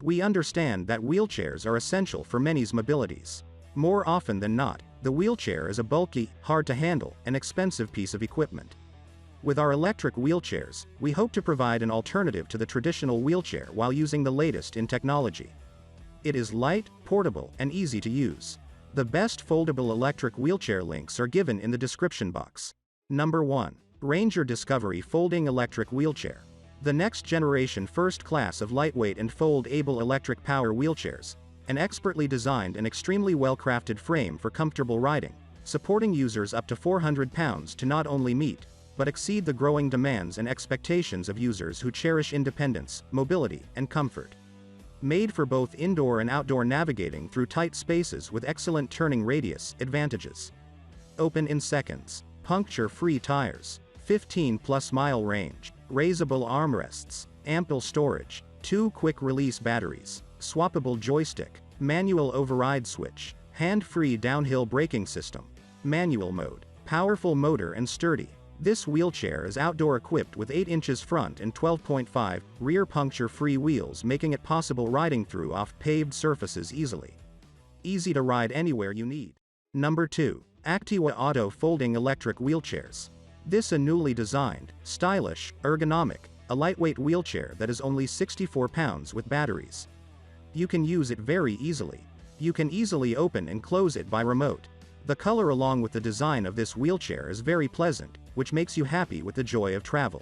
We understand that wheelchairs are essential for many's mobilities. More often than not, the wheelchair is a bulky, hard to handle, and expensive piece of equipment. With our electric wheelchairs, we hope to provide an alternative to the traditional wheelchair while using the latest in technology. It is light, portable, and easy to use. The best foldable electric wheelchair links are given in the description box. Number 1. Ranger Discovery Folding Electric Wheelchair. The next generation first class of lightweight and fold-able electric power wheelchairs. An expertly designed and extremely well-crafted frame for comfortable riding, supporting users up to 400 pounds to not only meet, but exceed the growing demands and expectations of users who cherish independence, mobility, and comfort. Made for both indoor and outdoor navigating through tight spaces with excellent turning radius advantages. Open in seconds. Puncture-free tires. 15+ mile range. Raisable armrests. Ample storage. 2 quick-release batteries. Swappable joystick. Manual override switch. Hand-free downhill braking system. Manual mode. Powerful motor and sturdy. This wheelchair is outdoor equipped with 8 inches front and 12.5 rear puncture-free wheels, making it possible riding through off-paved surfaces easily. Easy to ride anywhere you need. Number 2. Activa Auto Folding Electric Wheelchairs. This a newly designed, stylish, ergonomic, a lightweight wheelchair that is only 64 pounds with batteries. You can use it very easily. You can easily open and close it by remote. The color along with the design of this wheelchair is very pleasant, which makes you happy with the joy of travel.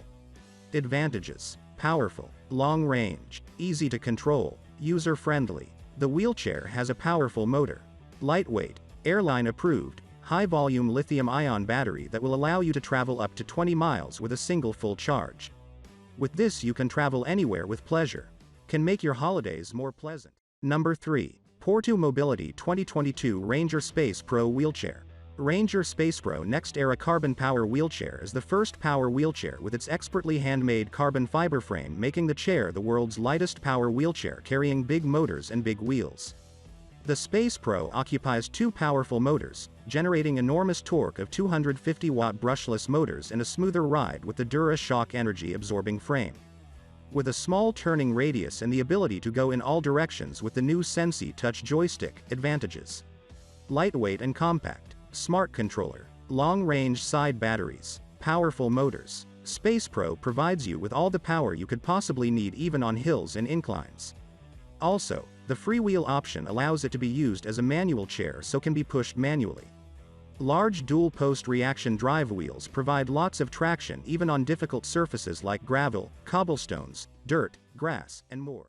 Advantages: powerful, long range, easy to control, user-friendly. The wheelchair has a powerful motor. Lightweight, airline approved, high-volume lithium-ion battery that will allow you to travel up to 20 miles with a single full charge. With this you can travel anywhere with pleasure. Can make your holidays more pleasant. Number 3. Porto Mobility 2022 Ranger Space Pro Wheelchair. Ranger Space Pro Next Era Carbon Power Wheelchair is the first power wheelchair with its expertly handmade carbon fiber frame, making the chair the world's lightest power wheelchair carrying big motors and big wheels. The Space Pro occupies 2 powerful motors, generating enormous torque of 250-watt brushless motors and a smoother ride with the Dura Shock energy-absorbing frame. With a small turning radius and the ability to go in all directions with the new Sensi Touch joystick, advantages: lightweight and compact, smart controller, long-range side batteries, powerful motors. Space Pro provides you with all the power you could possibly need even on hills and inclines. Also, the freewheel option allows it to be used as a manual chair, so can be pushed manually. Large dual-post reaction drive wheels provide lots of traction even on difficult surfaces like gravel, cobblestones, dirt, grass, and more.